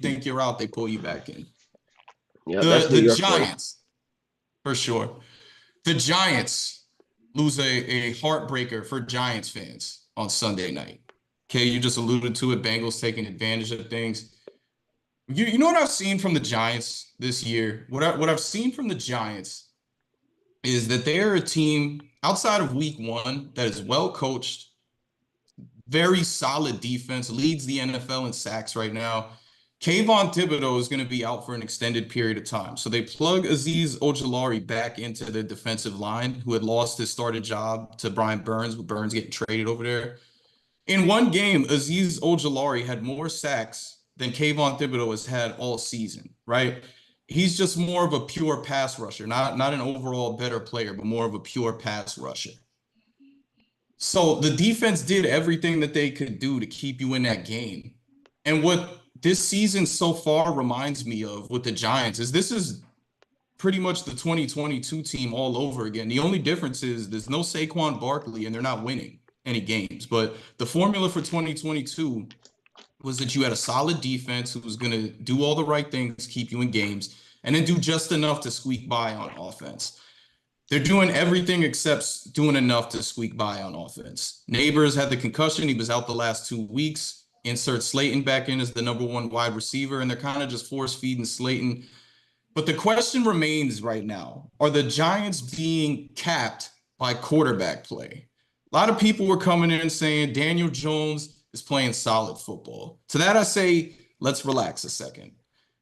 think you're out, they pull you back in. Yeah, The that's New the York for you. Giants, for sure. The Giants lose a heartbreaker for Giants fans on Sunday night. Okay, you just alluded to it. Bengals taking advantage of things. You know what I've seen from the Giants this year? What I've seen from the Giants is that they're a team outside of week one that is well coached, very solid defense, leads the NFL in sacks right now. Kayvon Thibodeau is going to be out for an extended period of time. So they plug Azeez Ojulari back into the defensive line, who had lost his started job to Brian Burns, with Burns getting traded over there. In one game, Azeez Ojulari had more sacks than Kayvon Thibodeau has had all season, right? He's just more of a pure pass rusher, not an overall better player, but more of a pure pass rusher. So the defense did everything that they could do to keep you in that game. And what this season so far reminds me of with the Giants is this is pretty much the 2022 team all over again. The only difference is there's no Saquon Barkley and they're not winning any games. But the formula for 2022 was that you had a solid defense who was going to do all the right things, keep you in games, and then do just enough to squeak by on offense. They're doing everything except doing enough to squeak by on offense. Neighbors had the concussion. He was out the last 2 weeks. Insert Slayton back in as the number one wide receiver, and they're kind of just force feeding Slayton. But the question remains right now, are the Giants being capped by quarterback play? A lot of people were coming in saying Daniel Jones is playing solid football. To that I say, let's relax a second.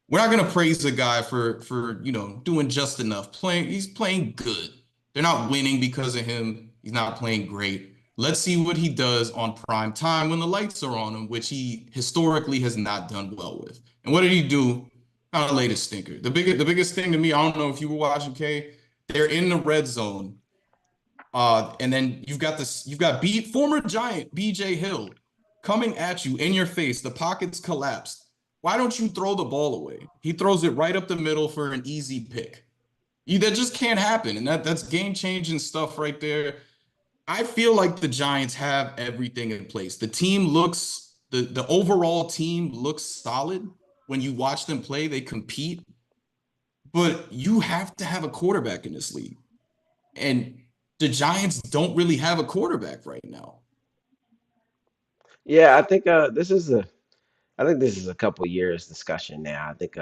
We're not going to praise the guy for doing just enough. He's playing good. They're not winning because of him. He's not playing great. Let's see what he does on prime time when the lights are on him, which he historically has not done well with. And what did he do? Kind of laid a stinker. The biggest thing to me, I don't know if you were watching, Kay. They're in the red zone. And then you've got former Giant BJ Hill coming at you in your face. The pocket's collapsed. Why don't you throw the ball away? He throws it right up the middle for an easy pick. That just can't happen. And that's game changing stuff right there. I feel like the Giants have everything in place. The overall team looks solid. When you watch them play, they compete, but you have to have a quarterback in this league. And the Giants don't really have a quarterback right now. Yeah, I think I think this is a couple years discussion now. I think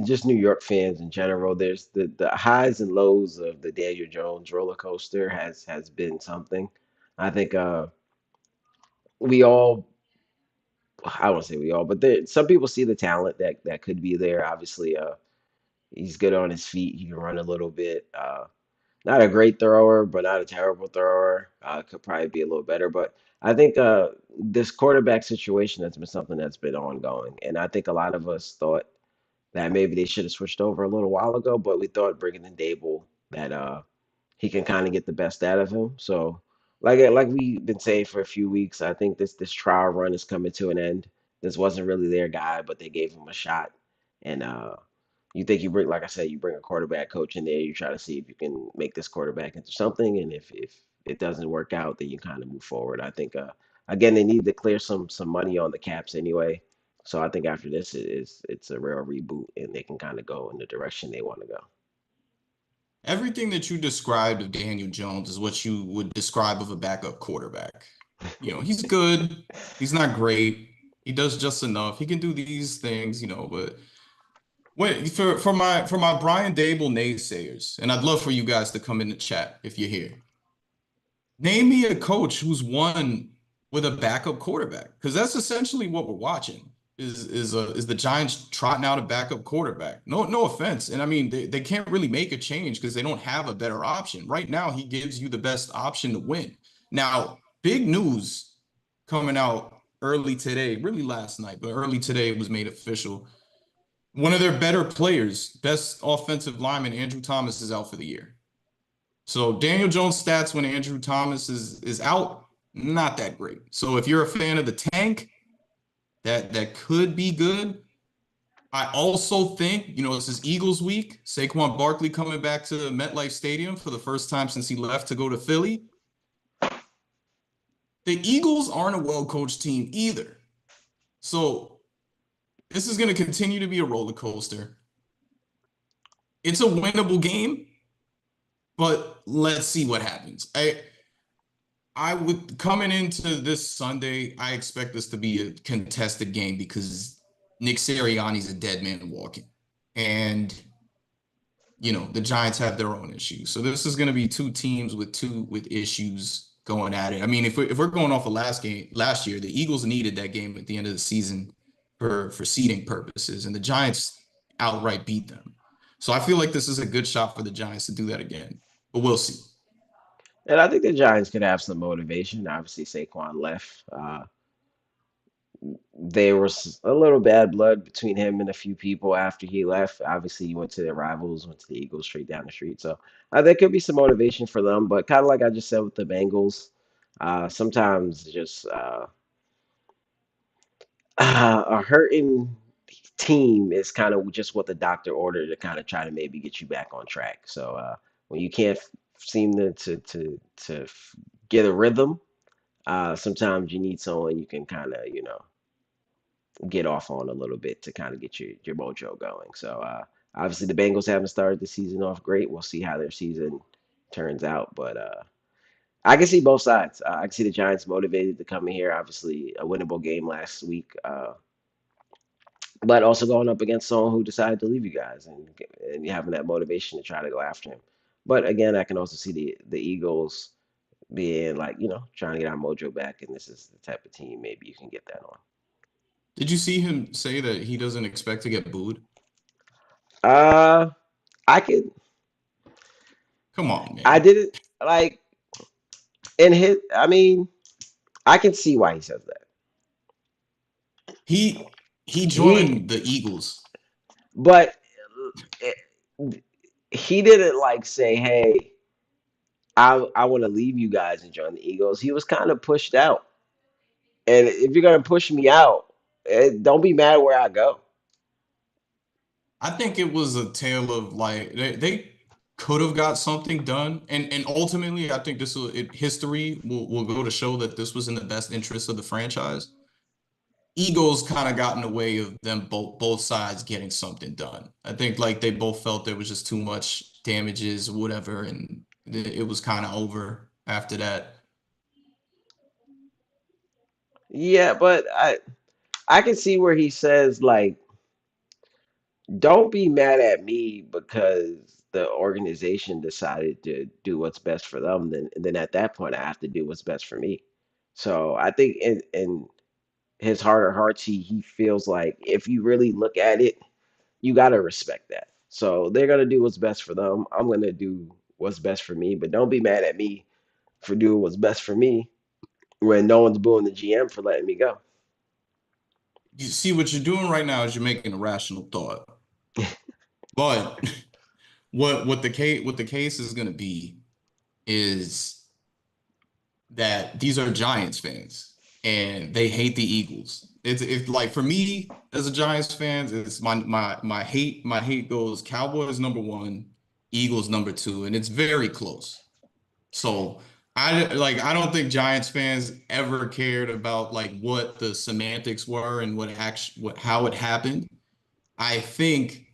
just New York fans in general, there's the highs and lows of the Daniel Jones roller coaster has been something. I think we all, I don't say we all, but some people see the talent that could be there. Obviously, he's good on his feet. He can run a little bit. Not a great thrower, but not a terrible thrower. Could probably be a little better. But I think this quarterback situation has been something that's been ongoing, and I think a lot of us thought that maybe they should have switched over a little while ago, but we thought bringing in Dable that he can kind of get the best out of him. So like we've been saying for a few weeks, I think this trial run is coming to an end. This wasn't really their guy, but they gave him a shot. And you think you bring, like I said, you bring a quarterback coach in there, you try to see if you can make this quarterback into something, and if it doesn't work out, then you kind of move forward. I think again they need to clear some money on the caps anyway. So I think after this it's a real reboot and they can kind of go in the direction they want to go. Everything that you described of Daniel Jones is what you would describe of a backup quarterback. He's good. He's not great. He does just enough. He can do these things, but for my Brian Dable naysayers, and I'd love for you guys to come in the chat if you're here. Name me a coach who's won with a backup quarterback, because that's essentially what we're watching. Is the Giants trotting out a backup quarterback? No offense, and I mean they can't really make a change because they don't have a better option right now. He gives you the best option to win. Now, big news coming out early today, really last night, but early today it was made official. One of their better players, best offensive lineman, Andrew Thomas, is out for the year. So Daniel Jones stats when Andrew Thomas is out, not that great. So if you're a fan of the tank, that could be good. I also think, this is Eagles week. Saquon Barkley coming back to MetLife Stadium for the first time since he left to go to Philly. The Eagles aren't a well-coached team either. So this is going to continue to be a roller coaster. It's a winnable game, but let's see what happens. I would coming into this Sunday, I expect this to be a contested game because Nick Sirianni's a dead man walking. And the Giants have their own issues. So this is going to be two teams with issues going at it. I mean, if we're going off of last year, the Eagles needed that game at the end of the season for seeding purposes, and the Giants outright beat them. So I feel like this is a good shot for the Giants to do that again. But we'll see. And I think the Giants could have some motivation. Obviously, Saquon left. There was a little bad blood between him and a few people after he left. Obviously, he went to their rivals, went to the Eagles straight down the street. So there could be some motivation for them. But kind of like I just said with the Bengals, sometimes just a hurting team is kind of just what the doctor ordered to kind of try to maybe get you back on track. So when you can't seem to get a rhythm, sometimes you need someone you can kind of get off on a little bit to kind of get your mojo going. So obviously the Bengals haven't started the season off great. We'll see how their season turns out, but I can see both sides. I can see the Giants motivated to come in here. Obviously, a winnable game last week, but also going up against someone who decided to leave you guys and having that motivation to try to go after him. But again, I can also see the Eagles being like, trying to get our mojo back, and this is the type of team maybe you can get that on. Did you see him say that he doesn't expect to get booed? Uh, I could, Come on, I man. didn't like in his. I mean, I can see why he says that. He He, joined the Eagles. but it, he didn't like say, "Hey, I want to leave you guys and join the Eagles." He was kind of pushed out, and if you're gonna push me out, don't be mad where I go. I think it was a tale of like they could have got something done, and ultimately, I think history will go to show that this was in the best interest of the franchise. Eagles kind of got in the way of them both sides getting something done. I think like they both felt there was just too much damages, whatever, and it was kind of over after that. Yeah, but I can see where he says like, don't be mad at me because the organization decided to do what's best for them. Then at that point, I have to do what's best for me. So I think in his heart of hearts, he feels like if you really look at it, you gotta respect that. So they're gonna do what's best for them. I'm gonna do what's best for me, but don't be mad at me for doing what's best for me when no one's booing the GM for letting me go. You see what you're doing right now is you're making a rational thought, but what the case is going to be is that these are Giants fans and they hate the Eagles. It's like for me as a Giants fan, it's my hate goes Cowboys number one, Eagles number two, and it's very close. So I don't think Giants fans ever cared about like what the semantics were and what how it happened. I think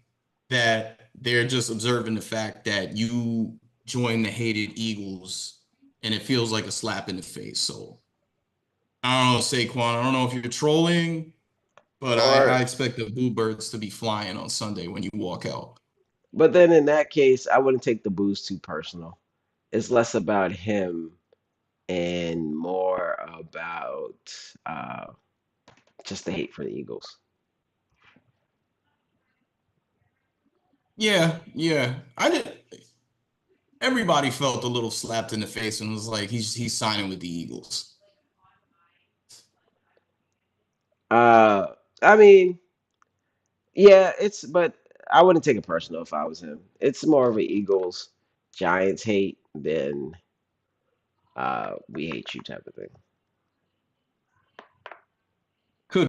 that they're just observing the fact that you joined the hated Eagles and it feels like a slap in the face. So I don't know, Saquon. I don't know if you're trolling, but I Or expect the boo birds to be flying on Sunday when you walk out. but then in that case, I wouldn't take the boost too personal. It's less about him and more about just the hate for the Eagles. Yeah, yeah. I did. Everybody felt a little slapped in the face and was like, he's signing with the Eagles. Uh, I mean, yeah, but I wouldn't take it personal if I was him. It's more of an Eagles Giants hate than we hate you type of thing.